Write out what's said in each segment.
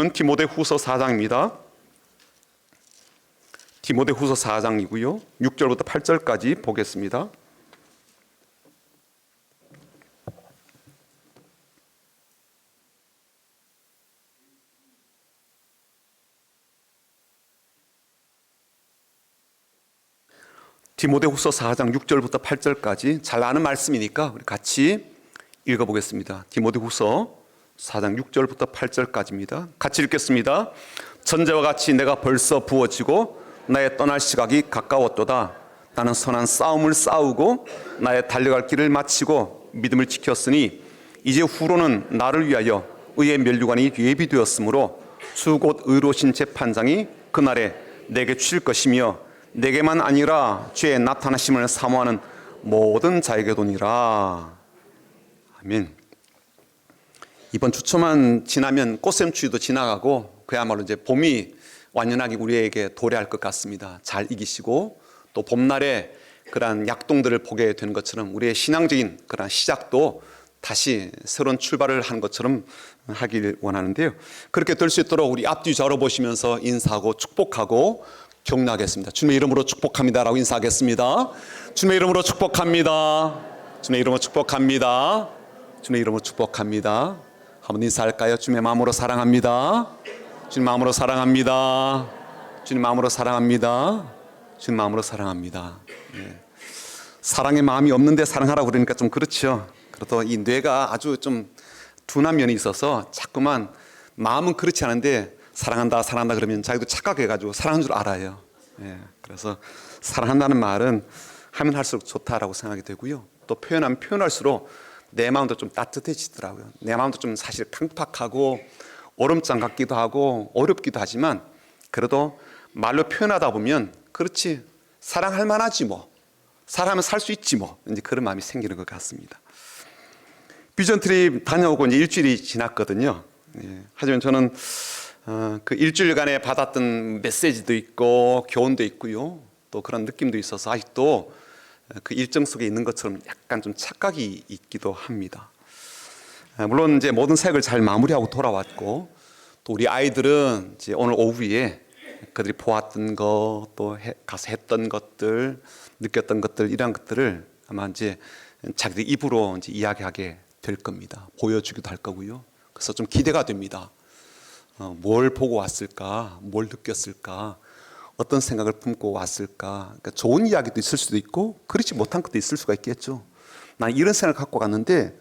디모데후서 4장입니다. 디모데후서 4장이고요. 6절부터 8절까지 보겠습니다. 디모데후서 4장 6절부터 8절까지 잘 아는 말씀이니까 우리 같이 읽어보겠습니다. 디모데후서 4장 6절부터 8절까지입니다. 같이 읽겠습니다. 전제와 같이 내가 벌써 부어지고 나의 떠날 시각이 가까웠도다. 나는 선한 싸움을 싸우고 나의 달려갈 길을 마치고 믿음을 지켰으니 이제 후로는 나를 위하여 의의 면류관이 예비되었으므로 주 곧 의로우신 재판장이 그날에 내게 주실 것이며 내게만 아니라 주의 나타나심을 사모하는 모든 자에게도니라. 아멘. 이번 주초만 지나면 꽃샘추위도 지나가고 그야말로 이제 봄이 완연하게 우리에게 도래할 것 같습니다. 잘 이기시고 또 봄날에 그러한 약동들을 보게 되는 것처럼 우리의 신앙적인 그러한 시작도 다시 새로운 출발을 하는 것처럼 하길 원하는데요. 그렇게 될 수 있도록 우리 앞뒤 좌로 보시면서 인사하고 축복하고 격려하겠습니다. 주님의 이름으로 축복합니다라고 인사하겠습니다. 주님의 이름으로 축복합니다. 주님의 이름으로 축복합니다. 주님의 이름으로 축복합니다. 한번 인사할까요? 주님의 마음으로 사랑합니다. 주님 마음으로 사랑합니다. 주님 마음으로 사랑합니다. 주님 마음으로 사랑합니다. 네. 사랑의 마음이 없는데 사랑하라고 그러니까 좀 그렇죠. 그래도 이 뇌가 아주 좀 둔한 면이 있어서 자꾸만 마음은 그렇지 않은데 사랑한다 사랑한다 그러면 자기도 착각해가지고 사랑하는 줄 알아요. 예, 그래서 사랑한다는 말은 하면 할수록 좋다라고 생각이 되고요. 또 표현하면 표현할수록 내 마음도 좀 따뜻해지더라고요. 내 마음도 좀 사실 팽팍하고 얼음장 같기도 하고 어렵기도 하지만 그래도 말로 표현하다 보면 그렇지 사랑할 만하지 뭐 사랑하면 살 수 있지 뭐 이제 그런 마음이 생기는 것 같습니다. 비전 트립 다녀오고 이제 일주일이 지났거든요. 예, 하지만 저는 그 일주일간에 받았던 메시지도 있고 교훈도 있고요. 또 그런 느낌도 있어서 아직도 그 일정 속에 있는 것처럼 약간 좀 착각이 있기도 합니다. 물론 이제 모든 사역을 잘 마무리하고 돌아왔고 또 우리 아이들은 이제 오늘 오후에 그들이 보았던 것, 또 가서 했던 것들, 느꼈던 것들 이런 것들을 아마 이제 자기들 입으로 이제 이야기하게 될 겁니다. 보여주기도 할 거고요. 그래서 좀 기대가 됩니다. 뭘 보고 왔을까, 뭘 느꼈을까, 어떤 생각을 품고 왔을까. 그러니까 좋은 이야기도 있을 수도 있고 그렇지 못한 것도 있을 수가 있겠죠. 난 이런 생각을 갖고 갔는데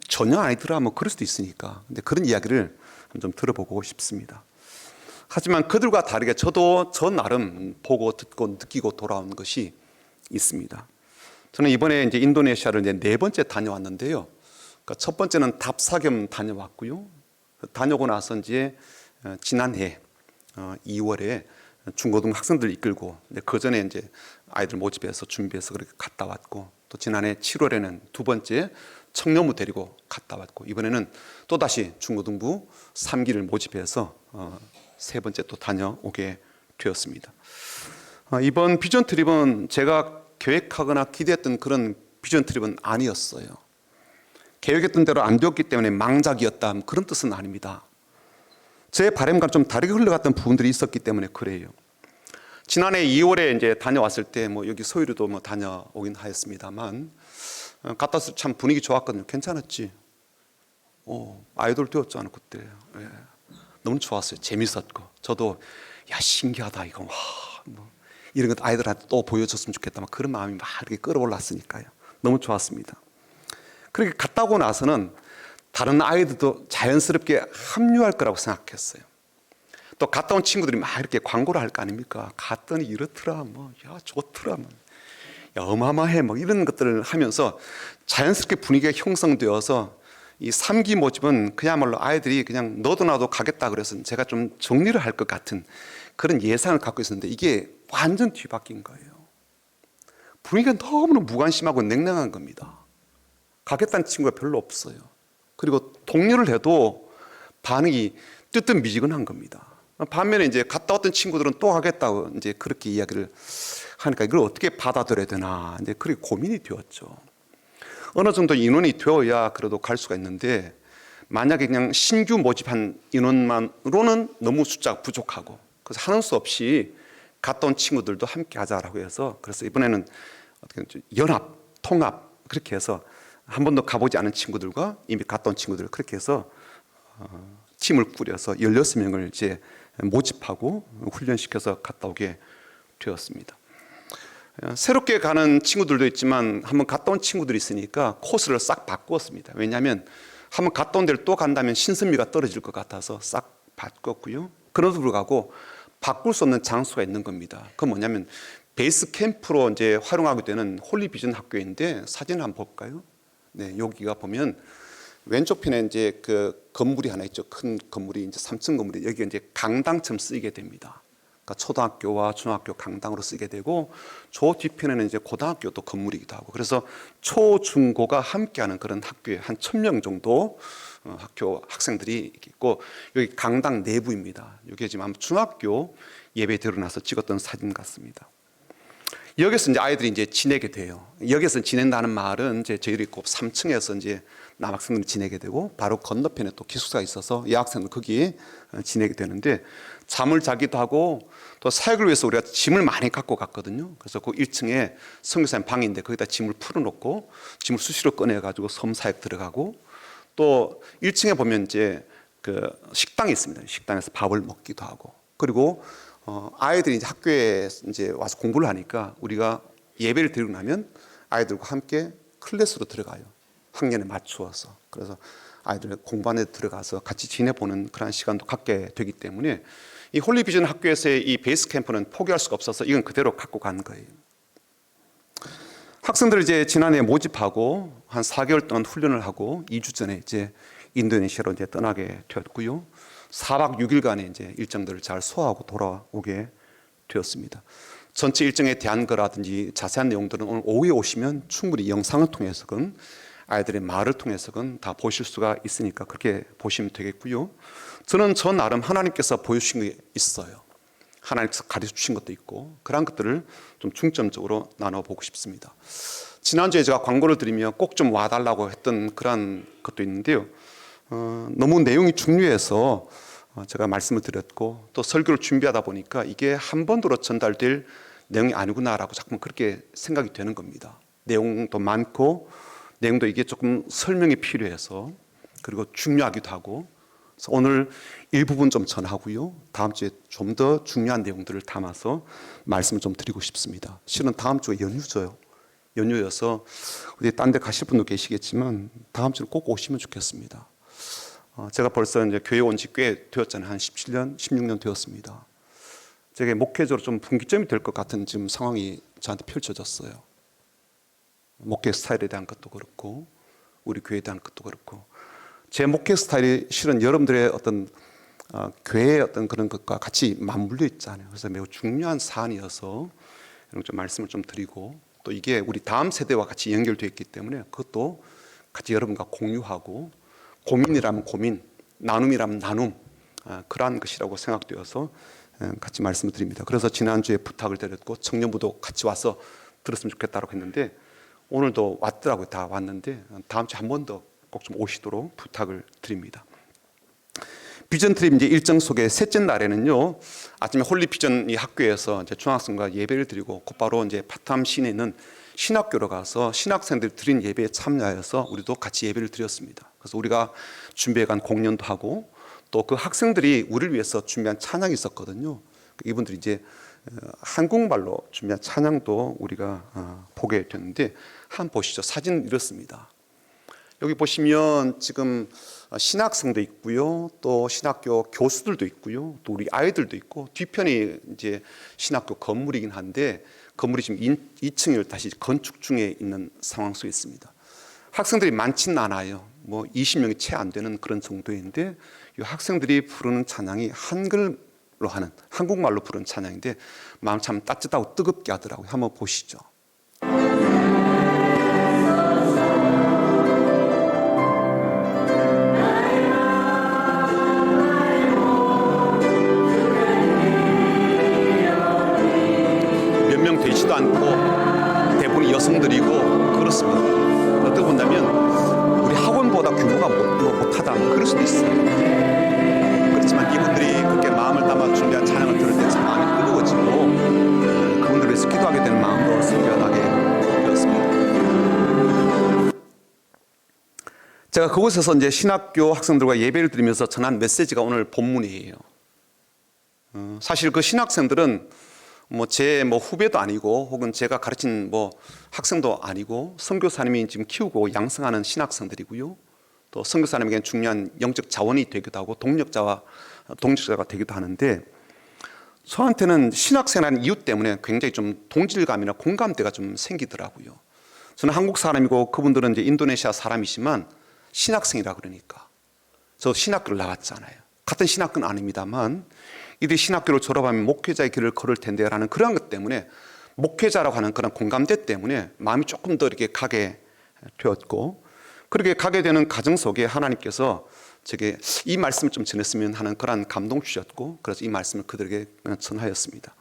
전혀 아니더라 뭐 그럴 수도 있으니까. 근데 그런 이야기를 좀 들어보고 싶습니다. 하지만 그들과 다르게 저도 저 나름 보고 듣고 느끼고 돌아온 것이 있습니다. 저는 이번에 이제 인도네시아를 이제 4번째 다녀왔는데요. 그러니까 첫 번째는 답사겸 다녀왔고요. 다녀오고 나서 이제 지난해 2월에 중고등 학생들 이끌고 그 전에 이제 아이들 모집해서 준비해서 그렇게 갔다 왔고 또 지난해 7월에는 2번째 청년부 데리고 갔다 왔고 이번에는 또 다시 중고등부 3기를 모집해서 3번째 또 다녀오게 되었습니다. 이번 비전 트립은 제가 계획하거나 기대했던 그런 비전 트립은 아니었어요. 계획했던 대로 안 되었기 때문에 망작이었다 그런 뜻은 아닙니다. 제 바람과 좀 다르게 흘러갔던 부분들이 있었기 때문에 그래요. 지난해 2월에 이제 다녀왔을 때 뭐 여기 소유리도 뭐 다녀오긴 하였습니다만 갔다 왔을 때 참 분위기 좋았거든요. 괜찮았지. 아이돌 되었잖아 그때. 예. 너무 좋았어요. 재밌었고 저도 야 신기하다 이거 뭐 이런 것 아이들한테 또 보여줬으면 좋겠다 막 그런 마음이 막 이렇게 끌어올랐으니까요. 너무 좋았습니다. 그렇게 갔다 오고 나서는 다른 아이들도 자연스럽게 합류할 거라고 생각했어요. 또 갔다 온 친구들이 막 이렇게 광고를 할 거 아닙니까? 갔더니 이렇더라, 뭐, 야, 좋더라, 뭐, 야, 어마어마해, 뭐, 이런 것들을 하면서 자연스럽게 분위기가 형성되어서 이 3기 모집은 그야말로 아이들이 그냥 너도 나도 가겠다 그래서 제가 좀 정리를 할 것 같은 그런 예상을 갖고 있었는데 이게 완전 뒤바뀐 거예요. 분위기가 너무나 무관심하고 냉랭한 겁니다. 가겠다는 친구가 별로 없어요. 그리고 독려를 해도 반응이 뜨뜻미지근한 겁니다. 반면에 이제 갔다 왔던 친구들은 또 가겠다고 이제 그렇게 이야기를 하니까 이걸 어떻게 받아들여야 되나 이제 그렇게 고민이 되었죠. 어느 정도 인원이 되어야 그래도 갈 수가 있는데 만약에 그냥 신규 모집한 인원만으로는 너무 숫자가 부족하고, 그래서 하는 수 없이 갔다 온 친구들도 함께 하자라고 해서, 그래서 이번에는 어떻게 연합, 통합 그렇게 해서 한 번도 가보지 않은 친구들과 이미 갔다 온 친구들 그렇게 해서 팀을 꾸려서 16명을 이제 모집하고 훈련시켜서 갔다 오게 되었습니다. 새롭게 가는 친구들도 있지만 한번 갔다 온 친구들이 있으니까 코스를 싹 바꾸었습니다. 왜냐하면 한번 갔다 온 데를 또 간다면 신선미가 떨어질 것 같아서 싹 바꿨고요. 그럼에도 불구하고 바꿀 수 없는 장소가 있는 겁니다. 그건 뭐냐면 베이스 캠프로 이제 활용하게 되는 홀리비전 학교인데, 사진을 한번 볼까요? 네, 여기가 보면 왼쪽 편에 이제 그 건물이 하나 있죠. 큰 건물이 이제 3층 건물이, 여기 이제 강당처럼 쓰이게 됩니다. 그러니까 초등학교와 중학교 강당으로 쓰게 되고, 저 뒤편에는 이제 고등학교 또 건물이기도 하고, 그래서 초, 중, 고가 함께하는 그런 학교에 한 1000명 정도 학교 학생들이 있고, 여기 강당 내부입니다. 여기 지금 아마 중학교 예배 드러나서 찍었던 사진 같습니다. 여기서 이제 아이들이 이제 지내게 돼요. 여기서 지낸다는 말은 이제 저희들이 꼭 3층에서 이제 남학생들이 지내게 되고, 바로 건너편에 또 기숙사가 있어서 여학생들 거기 지내게 되는데, 잠을 자기도 하고 또 사역을 위해서 우리가 짐을 많이 갖고 갔거든요. 그래서 그 1층에 선교사님 방인데 거기다 짐을 풀어놓고 짐을 수시로 꺼내가지고 섬사역 들어가고, 또 1층에 보면 이제 그 식당이 있습니다. 식당에서 밥을 먹기도 하고, 그리고 아이들이 이제 학교에 이제 와서 공부를 하니까 우리가 예배를 드리고 나면 아이들과 함께 클래스로 들어가요. 학년에 맞추어서. 그래서 아이들 공부안에 들어가서 같이 지내보는 그런 시간도 갖게 되기 때문에 이 홀리비전 학교에서의 이 베이스 캠프는 포기할 수가 없어서 이건 그대로 갖고 간 거예요. 학생들을 이제 지난해 모집하고 한 4개월 동안 훈련을 하고 2주 전에 이제 인도네시아로 이제 떠나게 되었고요. 4박 6일간의 이제 일정들을 잘 소화하고 돌아오게 되었습니다. 전체 일정에 대한 거라든지 자세한 내용들은 오늘 오후에 오시면 충분히 영상을 통해서건 아이들의 말을 통해서건 다 보실 수가 있으니까 그렇게 보시면 되겠고요. 저는 저 나름 하나님께서 보여주신 게 있어요. 하나님께서 가르쳐 주신 것도 있고, 그런 것들을 좀 중점적으로 나눠보고 싶습니다. 지난주에 제가 광고를 드리며 꼭 좀 와달라고 했던 그런 것도 있는데요. 너무 내용이 중요해서 제가 말씀을 드렸고, 또 설교를 준비하다 보니까 이게 한 번으로 전달될 내용이 아니구나라고 자꾸 그렇게 생각이 되는 겁니다. 내용도 많고 내용도 이게 조금 설명이 필요해서, 그리고 중요하기도 하고, 그래서 오늘 일부분 좀 전하고요. 다음 주에 좀 더 중요한 내용들을 담아서 말씀을 좀 드리고 싶습니다. 실은 다음 주에 연휴죠. 연휴여서 어디 딴 데 가실 분도 계시겠지만 다음 주는 꼭 오시면 좋겠습니다. 제가 벌써 이제 교회 온 지 꽤 되었잖아요. 한 17년, 16년 되었습니다. 제게 목회적으로 좀 분기점이 될 것 같은 지금 상황이 저한테 펼쳐졌어요. 목회 스타일에 대한 것도 그렇고, 우리 교회에 대한 것도 그렇고, 제 목회 스타일이 실은 여러분들의 어떤 교회의 어떤 그런 것과 같이 맞물려 있잖아요. 그래서 매우 중요한 사안이어서 이런 좀 말씀을 좀 드리고, 또 이게 우리 다음 세대와 같이 연결되어 있기 때문에 그것도 같이 여러분과 공유하고, 고민이라면 고민, 나눔이라면 나눔, 그러한 것이라고 생각되어서 같이 말씀을 드립니다. 그래서 지난주에 부탁을 드렸고 청년부도 같이 와서 들었으면 좋겠다고 했는데, 오늘도 왔더라고요. 다 왔는데 다음 주에 한 번 더 꼭 좀 오시도록 부탁을 드립니다. 비전 트립 이제 일정 속에 셋째 날에는요, 아침에 홀리 비전 이 학교에서 이제 중학생과 예배를 드리고 곧바로 이제 파탐 시내에 있는 신학교로 가서 신학생들 드린 예배에 참여하여서 우리도 같이 예배를 드렸습니다. 그래서 우리가 준비해간 공연도 하고, 또 그 학생들이 우리를 위해서 준비한 찬양이 있었거든요. 이분들이 이제 한국말로 준비한 찬양도 우리가 보게 됐는데, 한번 보시죠. 사진 이렇습니다. 여기 보시면 지금 신학생도 있고요, 또 신학교 교수들도 있고요, 또 우리 아이들도 있고, 뒤편이 이제 신학교 건물이긴 한데 건물이 지금 2층을 다시 건축 중에 있는 상황 속에 있습니다. 학생들이 많지는 않아요. 뭐 20명이 채 안 되는 그런 정도인데, 이 학생들이 부르는 찬양이 한글로 하는, 한국말로 부르는 찬양인데 마음 참 따뜻하고 뜨겁게 하더라고요. 한번 보시죠. 몇 명 되지도 않고 대부분이 여성들이고 그렇습니다. 어떻게 본다면 우리 학원보다 규모가 못하다, 그럴 제가 그곳에서 이제 신학교 학생들과 예배를 드리면서 전한 메시지가 오늘 본문이에요. 사실 그 신학생들은 제 후배도 아니고 혹은 제가 가르친 학생도 아니고 선교사님이 지금 키우고 양성하는 신학생들이고요. 또 선교사님에게는 중요한 영적 자원이 되기도 하고 동력자가 되기도 하는데, 저한테는 신학생이라는 이유 때문에 굉장히 좀 동질감이나 공감대가 좀 생기더라고요. 저는 한국 사람이고 그분들은 이제 인도네시아 사람이지만 신학생이라 그러니까, 저 신학교를 나왔잖아요. 같은 신학교는 아닙니다만 이들이 신학교를 졸업하면 목회자의 길을 걸을 텐데라는 그런 것 때문에, 목회자라고 하는 그런 공감대 때문에 마음이 조금 더 이렇게 가게 되었고, 그렇게 가게 되는 과정 속에 하나님께서 제게 이 말씀을 좀 전했으면 하는 그런 감동 주셨고, 그래서 이 말씀을 그들에게 전하였습니다.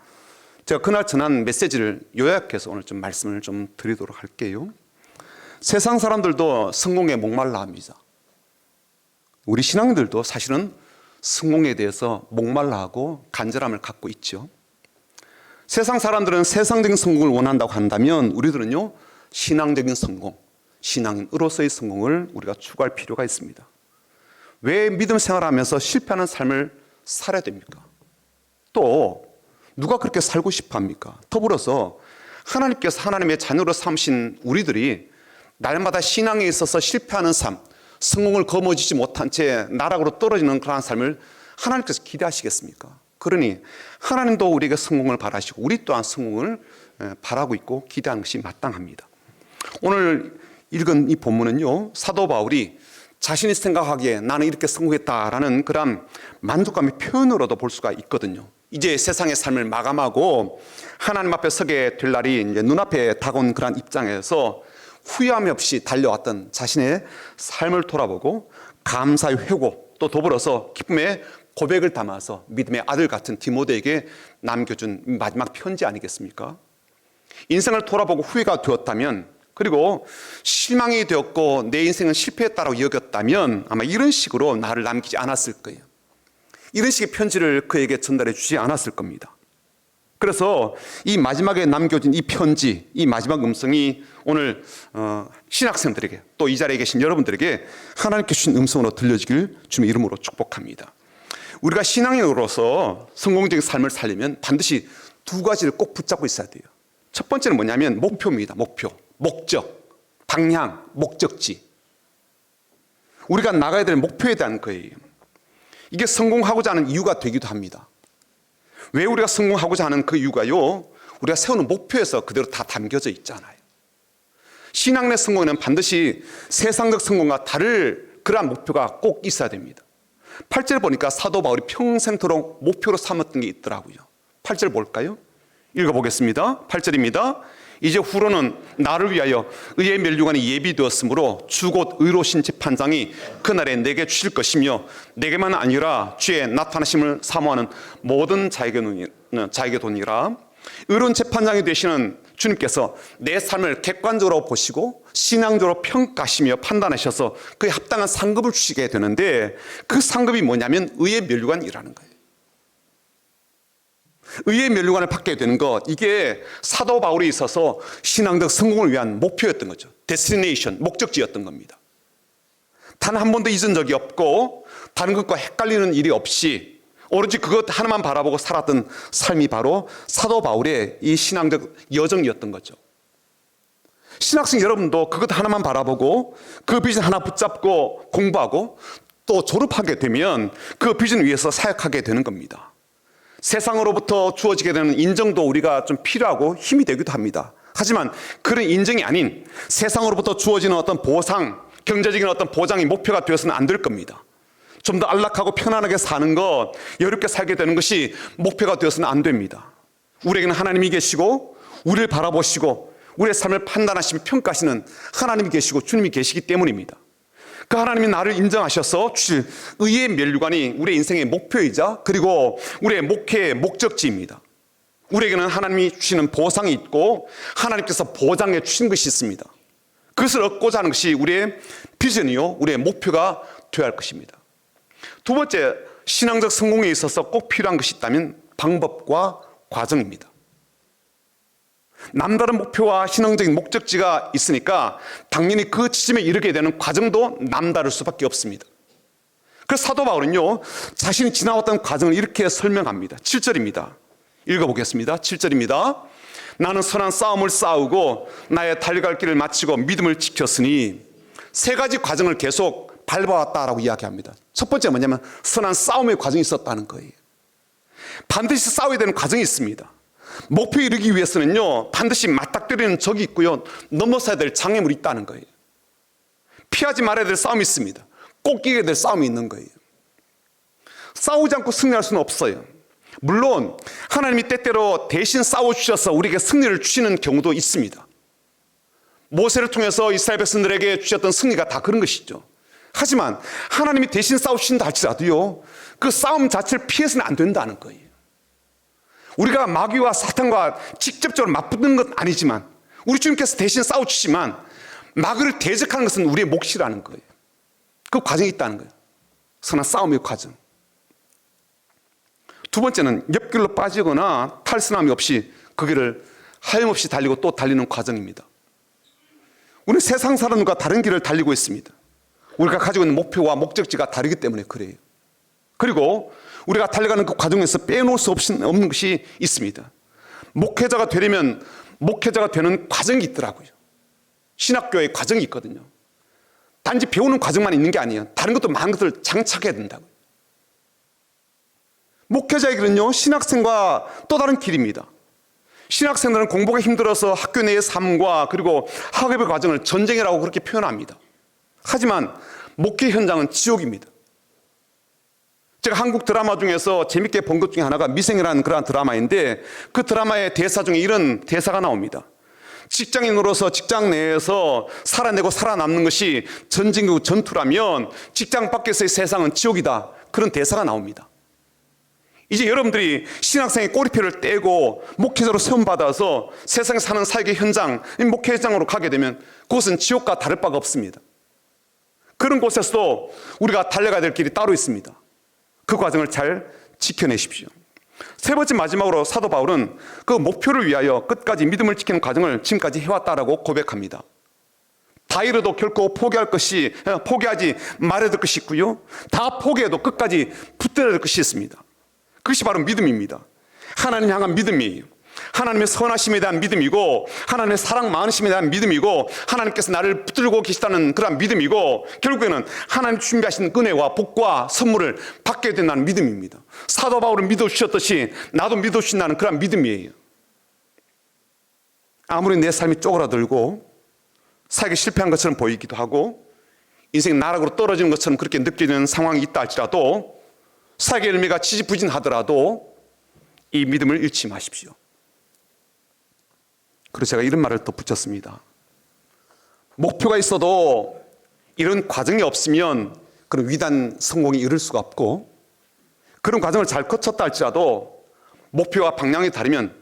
제가 그날 전한 메시지를 요약해서 오늘 좀 말씀을 좀 드리도록 할게요. 세상 사람들도 성공에 목말라 합니다. 우리 신앙인들도 사실은 성공에 대해서 목말라 하고 간절함을 갖고 있죠. 세상 사람들은 세상적인 성공을 원한다고 한다면 우리들은요, 신앙적인 성공, 신앙인으로서의 성공을 우리가 추구할 필요가 있습니다. 왜 믿음 생활하면서 실패하는 삶을 살아야 됩니까? 또 누가 그렇게 살고 싶어 합니까? 더불어서 하나님께서 하나님의 자녀로 삼으신 우리들이 날마다 신앙에 있어서 실패하는 삶, 성공을 거머쥐지 못한 채 나락으로 떨어지는 그러한 삶을 하나님께서 기대하시겠습니까? 그러니 하나님도 우리에게 성공을 바라시고 우리 또한 성공을 바라고 있고 기대하는 것이 마땅합니다. 오늘 읽은 이 본문은요, 사도 바울이 자신이 생각하기에 나는 이렇게 성공했다라는 그런 만족감의 표현으로도 볼 수가 있거든요. 이제 세상의 삶을 마감하고 하나님 앞에 서게 될 날이 이제 눈앞에 다가온 그런 입장에서 후회함이 없이 달려왔던 자신의 삶을 돌아보고 감사의 회고, 또 더불어서 기쁨의 고백을 담아서 믿음의 아들 같은 디모데에게 남겨준 마지막 편지 아니겠습니까? 인생을 돌아보고 후회가 되었다면, 그리고 실망이 되었고 내 인생은 실패했다고 여겼다면 아마 이런 식으로 나를 남기지 않았을 거예요. 이런 식의 편지를 그에게 전달해 주지 않았을 겁니다. 그래서 이 마지막에 남겨진 이 편지, 이 마지막 음성이 오늘 신학생들에게, 또 이 자리에 계신 여러분들에게 하나님께 주신 음성으로 들려지길 주님의 이름으로 축복합니다. 우리가 신앙인으로서 성공적인 삶을 살려면 반드시 두 가지를 꼭 붙잡고 있어야 돼요. 첫 번째는 뭐냐면 목표입니다. 목표, 목적, 방향, 목적지. 우리가 나가야 될 목표에 대한 거예요. 이게 성공하고자 하는 이유가 되기도 합니다. 왜 우리가 성공하고자 하는 그 이유가요, 우리가 세우는 목표에서 그대로 다 담겨져 있잖아요. 신앙 내 성공에는 반드시 세상적 성공과 다를 그러한 목표가 꼭 있어야 됩니다. 8절 보니까 사도 바울이 평생토록 목표로 삼았던 게 있더라고요. 8절 볼까요? 읽어보겠습니다. 8절입니다. 이제 후로는 나를 위하여 의의 면류관이 예비되었으므로 주 곧 의로우신 재판장이 그날에 내게 주실 것이며 내게만 아니라 주의 나타나심을 사모하는 모든 자에게 도니라. 의로운 재판장이 되시는 주님께서 내 삶을 객관적으로 보시고 신앙적으로 평가하시며 판단하셔서 그에 합당한 상급을 주시게 되는데, 그 상급이 뭐냐면 의의 면류관이라는 거예요. 의의 면류관을 받게 되는 것, 이게 사도 바울에 있어서 신앙적 성공을 위한 목표였던 거죠. 데스티네이션, 목적지였던 겁니다. 단 한 번도 잊은 적이 없고 다른 것과 헷갈리는 일이 없이 오로지 그것 하나만 바라보고 살았던 삶이 바로 사도 바울의 이 신앙적 여정이었던 거죠. 신학생 여러분도 그것 하나만 바라보고 그 비전 하나 붙잡고 공부하고 또 졸업하게 되면 그 비전 위해서 사역하게 되는 겁니다. 세상으로부터 주어지게 되는 인정도 우리가 좀 필요하고 힘이 되기도 합니다. 하지만 그런 인정이 아닌 세상으로부터 주어지는 어떤 보상, 경제적인 어떤 보장이 목표가 되어서는 안 될 겁니다. 좀 더 안락하고 편안하게 사는 것, 여롭게 살게 되는 것이 목표가 되어서는 안 됩니다. 우리에게는 하나님이 계시고 우리를 바라보시고 우리의 삶을 판단하시며 평가하시는 하나님이 계시고 주님이 계시기 때문입니다. 그 하나님이 나를 인정하셔서 주실 의의 면류관이 우리의 인생의 목표이자 그리고 우리의 목회의 목적지입니다. 우리에게는 하나님이 주시는 보상이 있고 하나님께서 보장해 주신 것이 있습니다. 그것을 얻고자 하는 것이 우리의 비전이요, 우리의 목표가 되어야 할 것입니다. 두 번째, 신앙적 성공에 있어서 꼭 필요한 것이 있다면 방법과 과정입니다. 남다른 목표와 신앙적인 목적지가 있으니까 당연히 그 지점에 이르게 되는 과정도 남다를 수밖에 없습니다. 그래서 사도 바울은요, 자신이 지나왔던 과정을 이렇게 설명합니다. 7절입니다. 읽어보겠습니다. 7절입니다. 나는 선한 싸움을 싸우고 나의 달려갈 길을 마치고 믿음을 지켰으니, 세 가지 과정을 계속 밟아왔다라고 이야기합니다. 첫 번째가 뭐냐면 선한 싸움의 과정이 있었다는 거예요. 반드시 싸워야 되는 과정이 있습니다. 목표에 이르기 위해서는요, 반드시 맞닥뜨리는 적이 있고요, 넘어서야 될 장애물이 있다는 거예요. 피하지 말아야 될 싸움이 있습니다. 꼭 이겨야 될 싸움이 있는 거예요. 싸우지 않고 승리할 수는 없어요. 물론 하나님이 때때로 대신 싸워주셔서 우리에게 승리를 주시는 경우도 있습니다. 모세를 통해서 이스라엘 백성들에게 주셨던 승리가 다 그런 것이죠. 하지만 하나님이 대신 싸우신다 할지라도요, 그 싸움 자체를 피해서는 안 된다는 거예요. 우리가 마귀와 사탄과 직접적으로 맞붙는 건 아니지만, 우리 주님께서 대신 싸워주시지만 마귀를 대적하는 것은 우리의 몫이라는 거예요. 그 과정이 있다는 거예요. 선한 싸움의 과정. 두 번째는 옆길로 빠지거나 탈선함이 없이 그 길을 하염없이 달리고 또 달리는 과정입니다. 우리는 세상 사람과 다른 길을 달리고 있습니다. 우리가 가지고 있는 목표와 목적지가 다르기 때문에 그래요. 그리고 우리가 달려가는 그 과정에서 빼놓을 수 없는 것이 있습니다. 목회자가 되려면 목회자가 되는 과정이 있더라고요. 신학교의 과정이 있거든요. 단지 배우는 과정만 있는 게 아니에요. 다른 것도 많은 것들을 장착해야 된다고요. 목회자의 길은요, 신학생과 또 다른 길입니다. 신학생들은 공부가 힘들어서 학교 내의 삶과 그리고 학업의 과정을 전쟁이라고 그렇게 표현합니다. 하지만 목회 현장은 지옥입니다. 제가 한국 드라마 중에서 재밌게 본 것 중에 하나가 미생이라는 그러한 드라마인데, 그 드라마의 대사 중에 이런 대사가 나옵니다. 직장인으로서 직장 내에서 살아내고 살아남는 것이 전쟁이고 전투라면 직장 밖에서의 세상은 지옥이다. 그런 대사가 나옵니다. 이제 여러분들이 신학생의 꼬리표를 떼고 목회자로 세움받아서 세상에 사는 사역의 현장, 목회장으로 가게 되면 그곳은 지옥과 다를 바가 없습니다. 그런 곳에서도 우리가 달려가야 될 길이 따로 있습니다. 그 과정을 잘 지켜내십시오. 세 번째, 마지막으로 사도 바울은 그 목표를 위하여 끝까지 믿음을 지키는 과정을 지금까지 해왔다라고 고백합니다. 다 이뤄도 결코 포기하지 말아야 될 것이 있고요, 다 포기해도 끝까지 붙들어야 될 것이 있습니다. 그것이 바로 믿음입니다. 하나님 향한 믿음이에요. 하나님의 선하심에 대한 믿음이고, 하나님의 사랑 많으심에 대한 믿음이고, 하나님께서 나를 붙들고 계시다는 그런 믿음이고, 결국에는 하나님 준비하신 은혜와 복과 선물을 받게 된다는 믿음입니다. 사도 바울은 믿어주셨듯이 나도 믿어주신다는 그런 믿음이에요. 아무리 내 삶이 쪼그라들고 사역에 실패한 것처럼 보이기도 하고 인생이 나락으로 떨어지는 것처럼 그렇게 느끼는 상황이 있다 할지라도, 사역의 열매가 지지부진하더라도 이 믿음을 잃지 마십시오. 그래서 제가 이런 말을 또 붙였습니다. 목표가 있어도 이런 과정이 없으면 그런 위대한 성공에 이를 수가 없고, 그런 과정을 잘 거쳤다 할지라도 목표와 방향이 다르면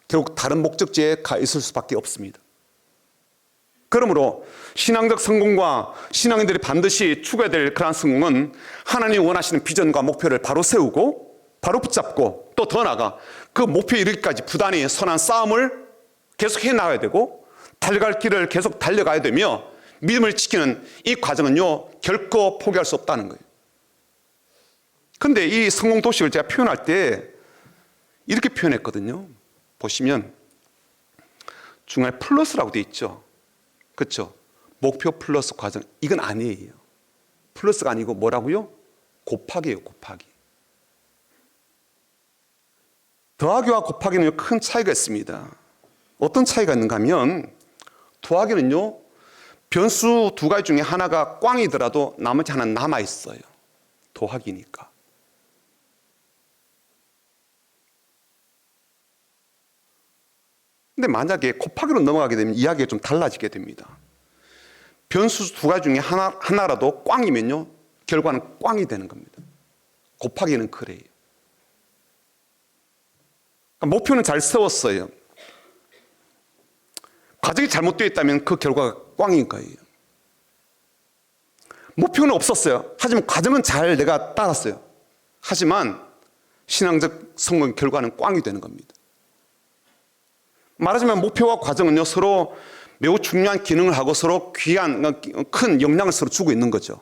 결국 다른 목적지에 가 있을 수밖에 없습니다. 그러므로 신앙적 성공과 신앙인들이 반드시 추구해야 될 그러한 성공은 하나님이 원하시는 비전과 목표를 바로 세우고 바로 붙잡고, 또 더 나아가 그 목표에 이르기까지 부단히 선한 싸움을 계속 해나가야 되고 달려갈 길을 계속 달려가야 되며, 믿음을 지키는 이 과정은요, 결코 포기할 수 없다는 거예요. 그런데 이 성공 도식을 제가 표현할 때 이렇게 표현했거든요. 보시면 중간에 플러스라고 돼 있죠. 그렇죠? 목표 플러스 과정, 이건 아니에요. 플러스가 아니고 뭐라고요? 곱하기예요. 곱하기. 더하기와 곱하기는 큰 차이가 있습니다. 어떤 차이가 있는가 하면, 더하기는요, 변수 두 가지 중에 하나가 꽝이더라도 나머지 하나는 남아있어요. 더하기니까. 근데 만약에 곱하기로 넘어가게 되면 이야기가 좀 달라지게 됩니다. 변수 두 가지 중에 하나라도 꽝이면요, 결과는 꽝이 되는 겁니다. 곱하기는 그래요. 그러니까 목표는 잘 세웠어요. 과정이 잘못되어 있다면 그 결과가 꽝인 거예요. 목표는 없었어요. 하지만 과정은 잘 내가 따랐어요. 하지만 신앙적 성공 결과는 꽝이 되는 겁니다. 말하자면 목표와 과정은요, 서로 매우 중요한 기능을 하고 서로 귀한, 큰 영향을 서로 주고 있는 거죠.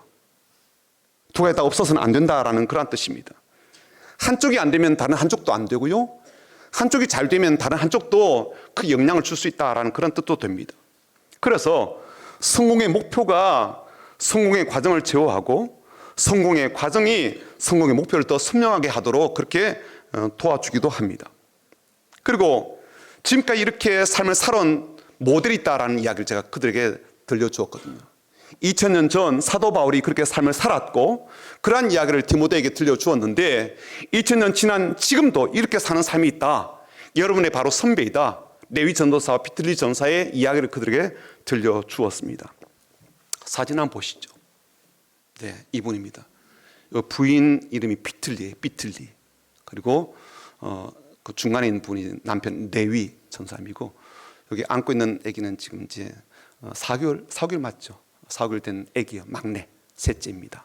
두 가지 다 없어서는 안 된다라는 그런 뜻입니다. 한쪽이 안 되면 다른 한쪽도 안 되고요. 한쪽이 잘 되면 다른 한쪽도 그 영향을 줄 수 있다라는 그런 뜻도 됩니다. 그래서 성공의 목표가 성공의 과정을 제어하고 성공의 과정이 성공의 목표를 더 선명하게 하도록 그렇게 도와주기도 합니다. 그리고 지금까지 이렇게 삶을 살아온 모델이 있다라는 이야기를 제가 그들에게 들려주었거든요. 2000년 전 사도 바울이 그렇게 삶을 살았고 그러한 이야기를 디모데에게 들려주었는데 2000년 지난 지금도 이렇게 사는 삶이 있다. 여러분의 바로 선배이다. 레위 전도사와 비틀리 전사의 이야기를 그들에게 들려주었습니다. 사진 한번 보시죠. 네, 이분입니다. 부인 이름이 비틀리예요. 비틀리. 그리고 그 중간에 있는 분이 남편 레위 전사님이고 여기 안고 있는 아기는 지금 이제 4개월 맞죠? 4개월 된 아기요. 막내 셋째입니다.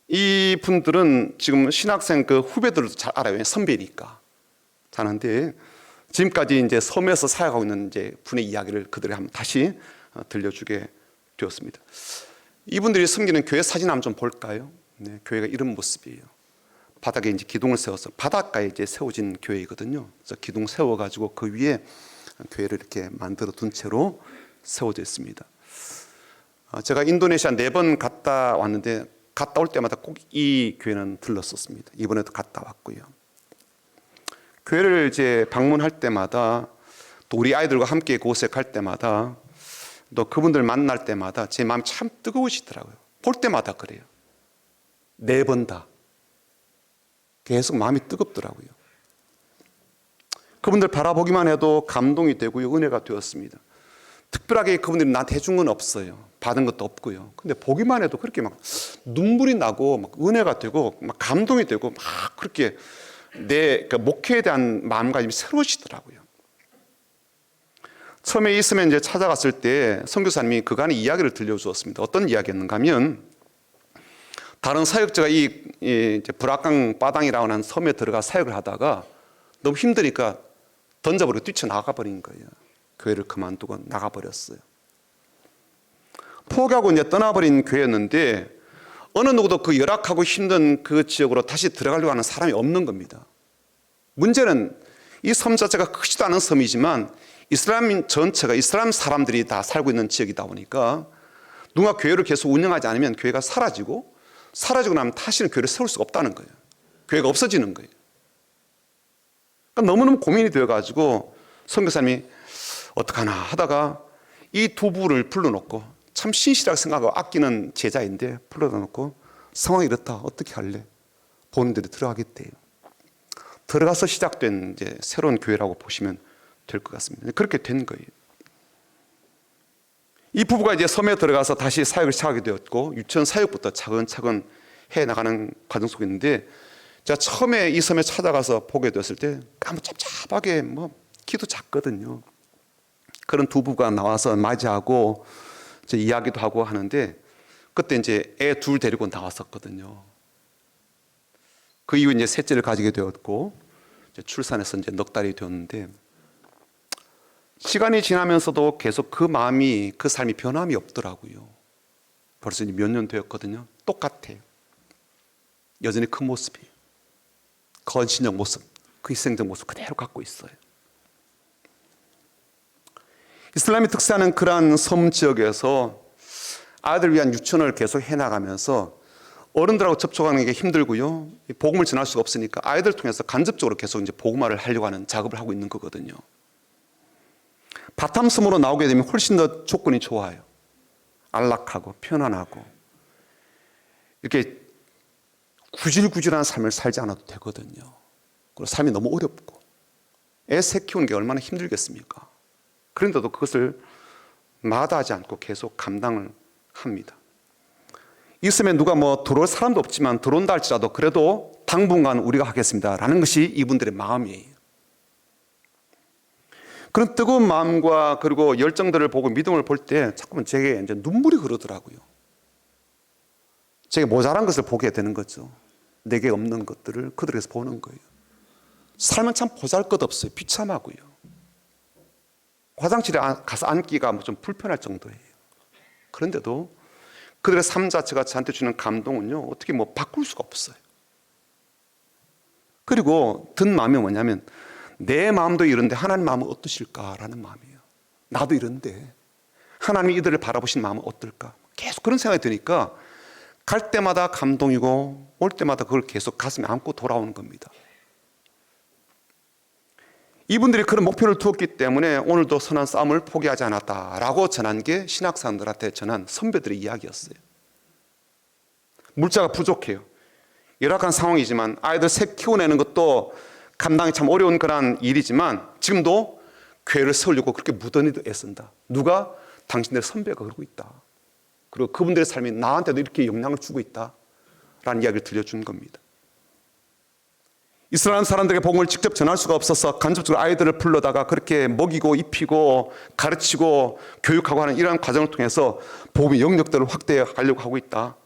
이 분들은 지금 신학생 그 후배들도 잘 알아요. 선배니까 자는데 지금까지 이제 섬에서 사역하고 있는 이제 분의 이야기를 그들이 한번 다시 들려주게 되었습니다. 이분들이 섬기는 교회 사진 한번 좀 볼까요? 네, 교회가 이런 모습이에요. 바닥에 이제 기둥을 세워서 바닷가에 이제 세워진 교회이거든요. 그래서 기둥 세워가지고 그 위에 교회를 이렇게 만들어 둔 채로 세워져 있습니다. 제가 인도네시아 4번 갔다 왔는데 갔다 올 때마다 꼭 이 교회는 들렀었습니다. 이번에도 갔다 왔고요. 교회를 이제 방문할 때마다 또 우리 아이들과 함께 그곳에 갈 때마다 또 그분들 만날 때마다 제 마음이 참 뜨거우시더라고요. 볼 때마다 그래요. 4번 다. 계속 마음이 뜨겁더라고요. 그분들 바라보기만 해도 감동이 되고요. 은혜가 되었습니다. 특별하게 그분들이 나한테 해준 건 없어요. 받은 것도 없고요. 근데 보기만 해도 그렇게 막 눈물이 나고 막 은혜가 되고 막 감동이 되고 막 그렇게 내 그 목회에 대한 마음가짐이 새로우시더라고요. 처음에 있으면 이제 찾아갔을 때 선교사님이 그간의 이야기를 들려주었습니다. 어떤 이야기였는가 하면 다른 사역자가 이제 브라강 바당이라고 하는 섬에 들어가 사역을 하다가 너무 힘드니까 던져버리고 뛰쳐나가 버린 거예요. 교회를 그만두고 나가버렸어요. 포기하고 이제 떠나버린 교회였는데 어느 누구도 그 열악하고 힘든 그 지역으로 다시 들어가려고 하는 사람이 없는 겁니다. 문제는 이 섬 자체가 크지도 않은 섬이지만 이슬람 전체가 이슬람 사람들이 다 살고 있는 지역이다 보니까 누가 교회를 계속 운영하지 않으면 교회가 사라지고 나면 다시는 교회를 세울 수가 없다는 거예요. 교회가 없어지는 거예요. 그러니까 너무너무 고민이 되어가지고 선교사님이 어떡하나 하다가 이 두 부를 불러놓고 참 신실하게 생각하고 아끼는 제자인데 불러다 놓고 상황이 이렇다. 어떻게 할래? 본인들이 들어가겠대요. 들어가서 시작된 이제 새로운 교회라고 보시면 될 것 같습니다. 그렇게 된 거예요. 이 부부가 이제 섬에 들어가서 다시 사역을 시작하게 되었고 유치원 사역부터 차근차근 해 나가는 과정 속에 있는데 제가 처음에 이 섬에 찾아가서 보게 되었을 때 아무 짭짭하게 뭐 키도 작거든요. 그런 두 부부가 나와서 맞이하고 이제 이야기도 하고 하는데 그때 이제 애 둘 데리고 나왔었거든요. 그 이후 이제 셋째를 가지게 되었고 이제 출산해서 이제 넉 달이 되었는데 시간이 지나면서도 계속 그 마음이 그 삶이 변함이 없더라고요. 벌써 몇 년 되었거든요. 똑같아요. 여전히 그 모습이에요. 헌신적 모습, 그 희생적 모습 그대로 갖고 있어요. 이슬람이 특수하는 그러한 섬 지역에서 아이들 위한 유치원을 계속 해나가면서 어른들하고 접촉하는 게 힘들고요. 복음을 전할 수가 없으니까 아이들 통해서 간접적으로 계속 이제 복음화를 하려고 하는 작업을 하고 있는 거거든요. 바탐섬으로 나오게 되면 훨씬 더 조건이 좋아요. 안락하고 편안하고 이렇게 구질구질한 삶을 살지 않아도 되거든요. 그리고 삶이 너무 어렵고 애 새 키우는 게 얼마나 힘들겠습니까? 그런데도 그것을 마다하지 않고 계속 감당을 합니다. 이 섬에 누가 뭐 들어올 사람도 없지만 들어온다 할지라도 그래도 당분간 우리가 하겠습니다 라는 것이 이분들의 마음이에요. 그런 뜨거운 마음과 그리고 열정들을 보고 믿음을 볼 때 자꾸만 제게 이제 눈물이 흐르더라고요. 제게 모자란 것을 보게 되는 거죠. 내게 없는 것들을 그들에게서 보는 거예요. 살면 참 보잘것없어요. 비참하고요. 화장실에 가서 앉기가 좀 불편할 정도예요. 그런데도 그들의 삶 자체가 저한테 주는 감동은요, 어떻게 바꿀 수가 없어요. 그리고 든 마음이 뭐냐면, 내 마음도 이런데 하나님 마음은 어떠실까라는 마음이에요. 나도 이런데 하나님이 이들을 바라보신 마음은 어떨까? 계속 그런 생각이 드니까 갈 때마다 감동이고 올 때마다 그걸 계속 가슴에 안고 돌아오는 겁니다. 이분들이 그런 목표를 두었기 때문에 오늘도 선한 싸움을 포기하지 않았다라고 전한 게 신학사람들한테 전한 선배들의 이야기였어요. 물자가 부족해요. 열악한 상황이지만 아이들 셋 키워내는 것도 감당이 참 어려운 그런 일이지만 지금도 교회를 세우려고 그렇게 무던히도 애쓴다. 누가? 당신들의 선배가 그러고 있다. 그리고 그분들의 삶이 나한테도 이렇게 영향을 주고 있다라는 이야기를 들려준 겁니다. 이스라엘 사람들에게 복음을 직접 전할 수가 없어서 간접적으로 아이들을 불러다가 그렇게 먹이고 입히고 가르치고 교육하고 하는 이러한 과정을 통해서 복음의 영역들을 확대하려고 하고 있다.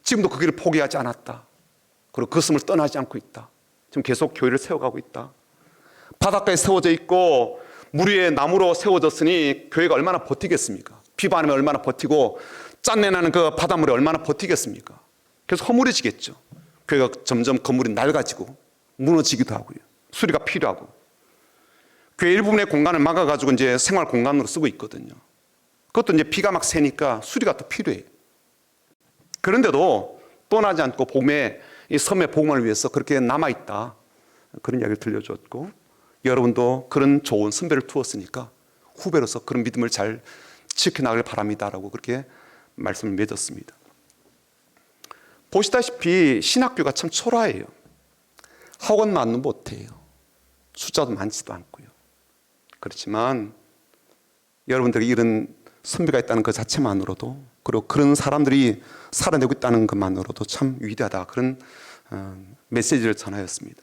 지금도 그 길을 포기하지 않았다. 그리고 그 숨을 떠나지 않고 있다. 지금 계속 교회를 세워가고 있다. 바닷가에 세워져 있고 물 위에 나무로 세워졌으니 교회가 얼마나 버티겠습니까? 비바람에 얼마나 버티고 짠내 나는 그 바닷물에 얼마나 버티겠습니까? 그래서 허물어지겠죠. 교회가 점점 건물이 낡아지고 무너지기도 하고요. 수리가 필요하고. 교회 일부분의 공간을 막아가지고 이제 생활 공간으로 쓰고 있거든요. 그것도 이제 비가 막 새니까 수리가 또 필요해요. 그런데도 떠나지 않고 봄에 이 섬의 복음을 위해서 그렇게 남아있다. 그런 이야기를 들려줬고, 여러분도 그런 좋은 선배를 두었으니까 후배로서 그런 믿음을 잘 지켜나가길 바랍니다라고 그렇게 말씀을 맺었습니다. 보시다시피 신학교가 참 초라해요. 학원만은 못해요. 숫자도 많지도 않고요. 그렇지만 여러분들이 이런 선배가 있다는 그 자체만으로도, 그리고 그런 사람들이 살아내고 있다는 것만으로도 참 위대하다. 그런 메시지를 전하였습니다.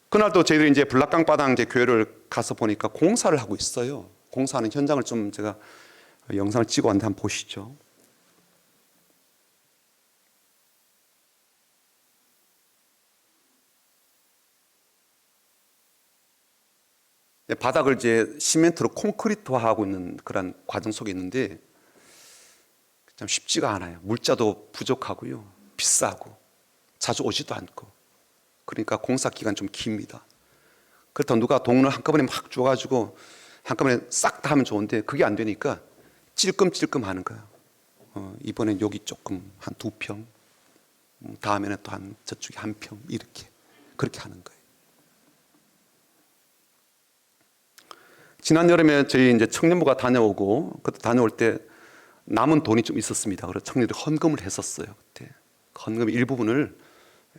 그날도 저희들이 이제 블락강바당 이제 교회를 가서 보니까 공사를 하고 있어요. 공사하는 현장을 좀 제가 영상을 찍어 왔는데 한번 보시죠. 바닥을 이제 시멘트로 콘크리트화하고 있는 그런 과정 속에 있는데 참 쉽지가 않아요. 물자도 부족하고요. 비싸고 자주 오지도 않고. 그러니까 공사 기간이 좀 깁니다. 그렇다고 누가 돈을 한꺼번에 막 줘가지고 한꺼번에 싹 다 하면 좋은데 그게 안 되니까 찔끔찔끔 하는 거예요. 이번엔 여기 조금 한 2평, 다음에는 또 한 저쪽에 1평 이렇게 그렇게 하는 거예요. 지난 여름에 저희 이제 청년부가 다녀오고 그때 다녀올 때 남은 돈이 좀 있었습니다. 그래서 청년들이 헌금을 했었어요. 그때 헌금 일부분을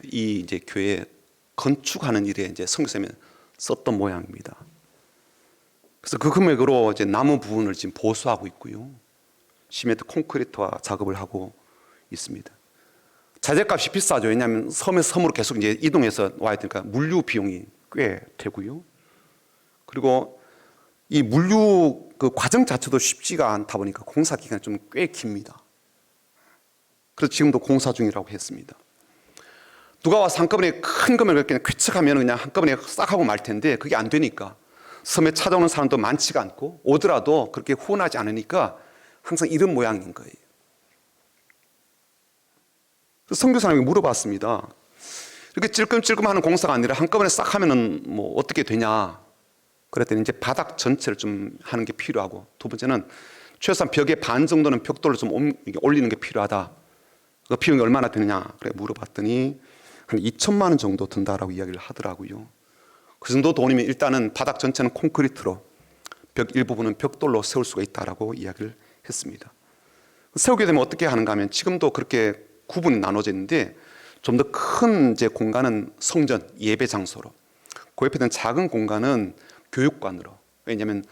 이 이제 교회 건축하는 일에 이제 선교사님이 썼던 모양입니다. 그래서 그 금액으로 이제 남은 부분을 지금 보수하고 있고요. 시멘트 콘크리트화 작업을 하고 있습니다. 자재값이 비싸죠. 왜냐하면 섬에서 섬으로 계속 이제 이동해서 와야 되니까 물류 비용이 꽤 되고요. 그리고 이 물류 그 과정 자체도 쉽지가 않다 보니까 공사 기간이 좀 꽤 깁니다. 그래서 지금도 공사 중이라고 했습니다. 누가 와서 한꺼번에 큰 금액을 그냥 쾌척하면 그냥 한꺼번에 싹 하고 말 텐데 그게 안 되니까 섬에 찾아오는 사람도 많지가 않고 오더라도 그렇게 후원하지 않으니까 항상 이런 모양인 거예요. 그래서 선교사님이 물어봤습니다. 이렇게 찔끔찔끔하는 공사가 아니라 한꺼번에 싹 하면은 뭐 어떻게 되냐? 그랬더니 이제 바닥 전체를 좀 하는 게 필요하고, 두 번째는 최소한 벽의 반 정도는 벽돌을 좀 올리는 게 필요하다. 그 비용이 얼마나 드느냐? 그래 물어봤더니 한 2천만 원 정도 든다라고 이야기를 하더라고요. 그 정도 돈이면 일단은 바닥 전체는 콘크리트로, 벽 일부분은 벽돌로 세울 수가 있다라고 이야기를 했습니다. 세우게 되면 어떻게 하는가 하면 지금도 그렇게 구분이 나눠져 있는데 좀 더 큰 이제 공간은 성전, 예배 장소로, 그 옆에 있는 작은 공간은 교육관으로. 왜냐하면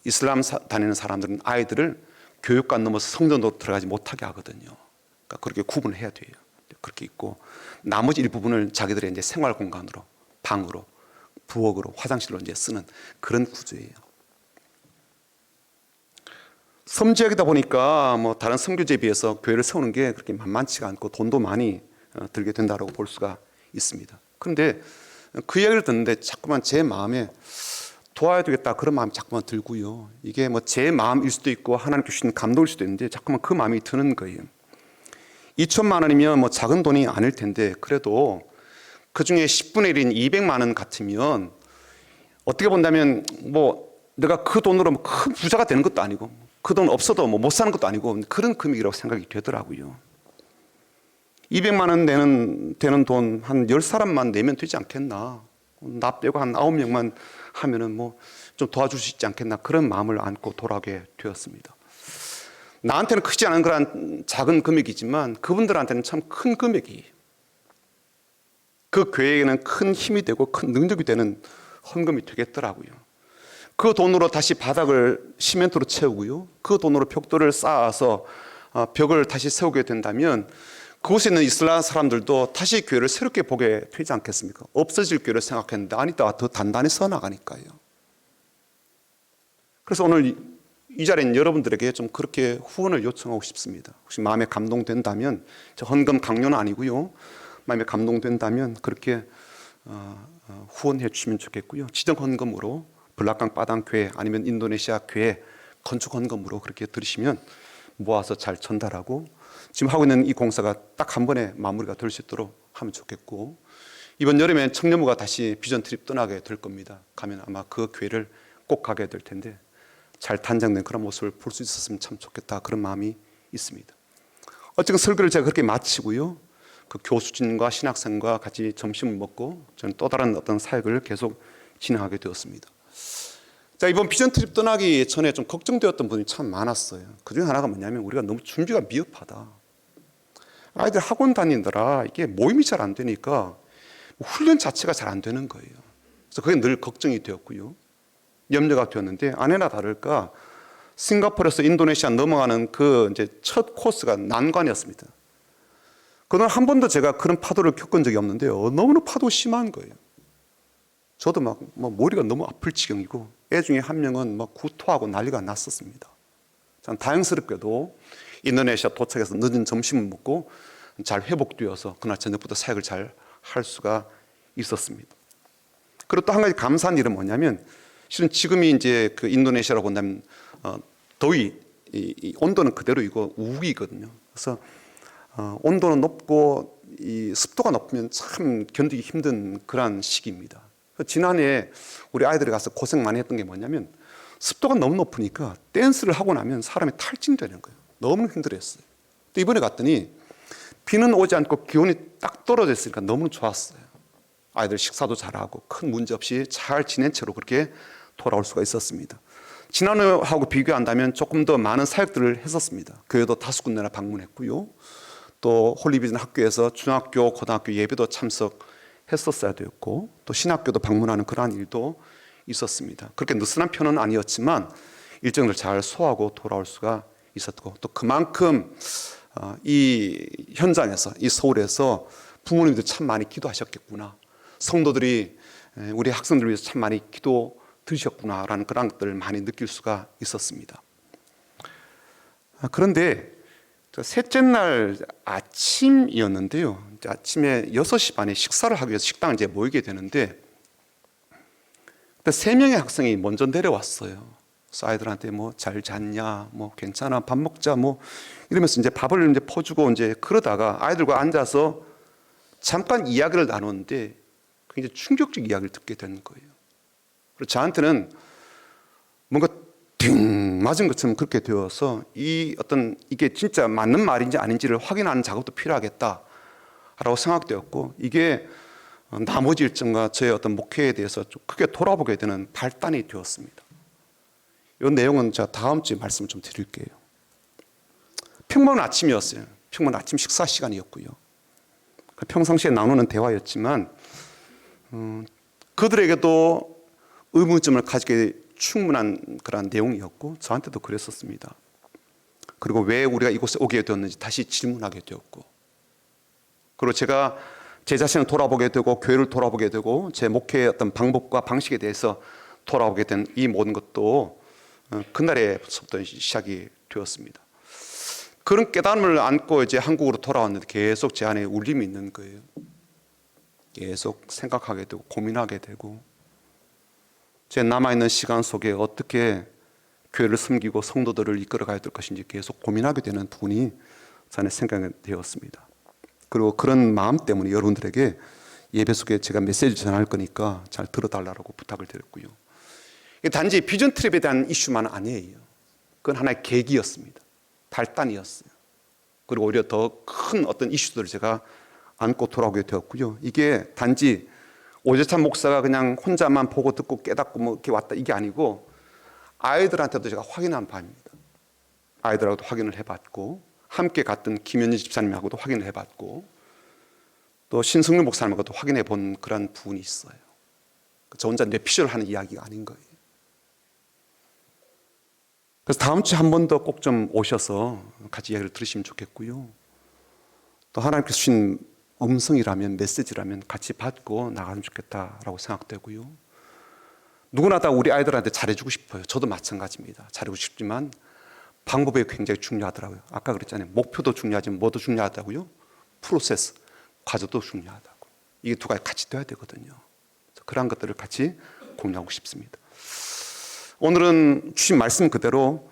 이슬람 다니는 사람들은 아이들을 교육관 넘어서 성전도 들어가지 못하게 하거든요. 그러니까 그렇게 구분을 해야 돼요. 그렇게 있고 나머지 일부분을 자기들의 이제 생활 공간으로, 방으로, 부엌으로, 화장실로 이제 쓰는 그런 구조예요. 섬 지역이다 보니까 뭐 다른 선교지에 비해서 교회를 세우는 게 그렇게 만만치가 않고 돈도 많이 들게 된다고 볼 수가 있습니다. 그런데 그 이야기를 듣는데 자꾸만 제 마음에 도와야 되겠다 그런 마음이 자꾸만 들고요. 이게 뭐 제 마음일 수도 있고 하나님께 주신 감동일 수도 있는데 자꾸만 그 마음이 드는 거예요. 2천만 원이면 뭐 작은 돈이 아닐 텐데 그래도 그 중에 10분의 1인 200만 원 같으면 어떻게 본다면 뭐 내가 그 돈으로 뭐 큰 부자가 되는 것도 아니고 그 돈 없어도 뭐 못 사는 것도 아니고 그런 금액이라고 생각이 되더라고요. 200만 원 되는 돈 한 10사람만 내면 되지 않겠나. 나 빼고 한 9명만 하면은 뭐 좀 도와줄 수 있지 않겠나. 그런 마음을 안고 돌아오게 되었습니다. 나한테는 크지 않은 그런 작은 금액이지만 그분들한테는 참 큰 금액이, 그 교회에는 큰 힘이 되고 큰 능력이 되는 헌금이 되겠더라고요. 그 돈으로 다시 바닥을 시멘트로 채우고요. 그 돈으로 벽돌을 쌓아서 벽을 다시 세우게 된다면 그곳에 있는 이슬람 사람들도 다시 교회를 새롭게 보게 되지 않겠습니까? 없어질 교회를 생각했는데 아니다, 더 단단히 서나가니까요. 그래서 오늘 이 자리에 있는 여러분들에게 좀 그렇게 후원을 요청하고 싶습니다. 혹시 마음에 감동된다면, 저 헌금 강요는 아니고요. 마음에 감동된다면 그렇게 후원해 주시면 좋겠고요. 지정 헌금으로 블락강 빠당 교회 아니면 인도네시아 교회 건축 헌금으로 그렇게 들으시면 모아서 잘 전달하고 지금 하고 있는 이 공사가 딱 한 번에 마무리가 될 수 있도록 하면 좋겠고, 이번 여름에 청년부가 다시 비전 트립 떠나게 될 겁니다. 가면 아마 그 교회를 꼭 가게 될 텐데 잘 단장된 그런 모습을 볼 수 있었으면 참 좋겠다, 그런 마음이 있습니다. 어쨌든 설교를 제가 그렇게 마치고요, 그 교수진과 신학생과 같이 점심을 먹고 저는 또 다른 어떤 사역을 계속 진행하게 되었습니다. 자, 이번 비전 트립 떠나기 전에 좀 걱정되었던 분이 참 많았어요. 그 중에 하나가 뭐냐면 우리가 너무 준비가 미흡하다. 아이들 학원 다니느라 이게 모임이 잘 안 되니까 훈련 자체가 잘 안 되는 거예요. 그래서 그게 늘 걱정이 되었고요, 염려가 되었는데 아니나 다를까 싱가포르에서 인도네시아 넘어가는 그 이제 첫 코스가 난관이었습니다. 그동안 한 번도 제가 그런 파도를 겪은 적이 없는데요, 너무나 파도 심한 거예요. 저도 막 머리가 너무 아플 지경이고 애 중에 한 명은 막 구토하고 난리가 났었습니다. 참 다행스럽게도 인도네시아 도착해서 늦은 점심을 먹고 잘 회복되어서 그날 저녁부터 사역을 잘 할 수가 있었습니다. 그리고 또 한 가지 감사한 일은 뭐냐면, 실은 지금이 이제 그 인도네시아라고 본다면 더위, 이 온도는 그대로이고 우기거든요. 그래서 온도는 높고 이 습도가 높으면 참 견디기 힘든 그런 시기입니다. 지난해 우리 아이들이 가서 고생 많이 했던 게 뭐냐면 습도가 너무 높으니까 댄스를 하고 나면 사람이 탈진되는 거예요. 너무 힘들었어요. 또 이번에 갔더니 비는 오지 않고 기온이 딱 떨어져 있으니까 너무 좋았어요. 아이들 식사도 잘하고 큰 문제 없이 잘 지낸 채로 그렇게 돌아올 수가 있었습니다. 지난해하고 비교한다면 조금 더 많은 사역들을 했었습니다. 교회도 5군데나 방문했고요, 또 홀리비전 학교에서 중학교, 고등학교 예배도 참석했었어야 되었고, 또 신학교도 방문하는 그러한 일도 있었습니다. 그렇게 느슨한 편은 아니었지만 일정을 잘 소화하고 돌아올 수가 있었고, 또 그만큼 이 현장에서, 이 서울에서 부모님들 참 많이 기도하셨겠구나, 성도들이 우리 학생들 위해서 참 많이 기도 드셨구나라는 그런 것들을 많이 느낄 수가 있었습니다. 그런데 셋째 날 아침이었는데요, 아침에 6시 반에 식사를 하기 위해서 식당을 이제 모이게 되는데 3명의 학생이 먼저 내려왔어요. 그래서 아이들한테 뭐 잘 잤냐, 뭐 괜찮아, 밥 먹자, 뭐 이러면서 이제 밥을 이제 퍼주고 이제 그러다가 아이들과 앉아서 잠깐 이야기를 나누는데 굉장히 충격적 이야기를 듣게 되는 거예요. 그리고 저한테는 뭔가 띵 맞은 것처럼 그렇게 되어서 이게 진짜 맞는 말인지 아닌지를 확인하는 작업도 필요하겠다라고 생각되었고, 이게 나머지 일정과 저의 어떤 목회에 대해서 좀 크게 돌아보게 되는 발단이 되었습니다. 이 내용은 제가 다음 주에 말씀을 좀 드릴게요. 평범한 아침이었어요. 평범한 아침 식사 시간이었고요. 평상시에 나누는 대화였지만 그들에게도 의문점을 가지게 충분한 그런 내용이었고 저한테도 그랬었습니다. 그리고 왜 우리가 이곳에 오게 되었는지 다시 질문하게 되었고, 그리고 제가 제 자신을 돌아보게 되고 교회를 돌아보게 되고 제 목회의 어떤 방법과 방식에 대해서 돌아오게 된 이 모든 것도 그날에부터 시작이 되었습니다. 그런 깨달음을 안고 이제 한국으로 돌아왔는데 계속 제 안에 울림이 있는 거예요. 계속 생각하게 되고 고민하게 되고 제 남아있는 시간 속에 어떻게 교회를 섬기고 성도들을 이끌어가야 될 것인지 계속 고민하게 되는 부분이 저는 생각이 되었습니다. 그리고 그런 마음 때문에 여러분들에게 예배 속에 제가 메시지 전할 거니까 잘 들어달라고 부탁을 드렸고요. 단지 비전 트립에 대한 이슈만 아니에요. 그건 하나의 계기였습니다. 발단이었어요. 그리고 오히려 더 큰 어떤 이슈들을 제가 안고 돌아오게 되었고요. 이게 단지 오재찬 목사가 그냥 혼자만 보고 듣고 깨닫고 뭐 이렇게 왔다 이게 아니고 아이들한테도 제가 확인한 바입니다. 아이들하고도 확인을 해봤고 함께 갔던 김현지 집사님하고도 확인을 해봤고 또 신승률 목사님하고도 확인해 본 그런 부분이 있어요. 저 혼자 뇌피셜 하는 이야기가 아닌 거예요. 그래서 다음 주에 한 번 더 꼭 좀 오셔서 같이 이야기를 들으시면 좋겠고요. 또 하나님께서 주신 음성이라면 메시지라면 같이 받고 나가면 좋겠다라고 생각되고요. 누구나 다 우리 아이들한테 잘해주고 싶어요. 저도 마찬가지입니다. 잘해주고 싶지만 방법이 굉장히 중요하더라고요. 아까 그랬잖아요. 목표도 중요하지만 뭐도 중요하다고요? 프로세스, 과정도 중요하다고. 이게 두 가지 같이 돼야 되거든요. 그런 것들을 같이 공유하고 싶습니다. 오늘은 주신 말씀 그대로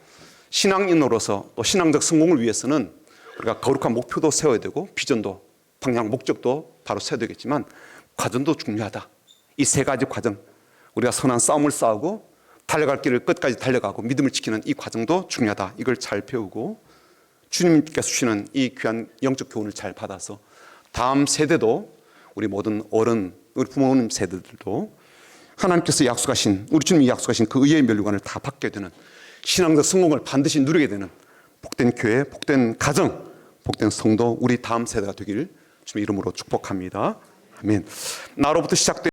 신앙인으로서 또 신앙적 성공을 위해서는 우리가 거룩한 목표도 세워야 되고 비전도 방향 목적도 바로 세워야 되겠지만 과정도 중요하다. 이 세 가지 과정 우리가 선한 싸움을 싸우고 달려갈 길을 끝까지 달려가고 믿음을 지키는 이 과정도 중요하다. 이걸 잘 배우고 주님께서 주시는 이 귀한 영적 교훈을 잘 받아서 다음 세대도 우리 모든 어른 우리 부모님 세대들도 하나님께서 약속하신 우리 주님이 약속하신 그 의의 멸류관을 다 받게 되는 신앙적 성공을 반드시 누리게 되는 복된 교회, 복된 가정, 복된 성도 우리 다음 세대가 되길 주님의 이름으로 축복합니다. 아멘. 나로부터 시작된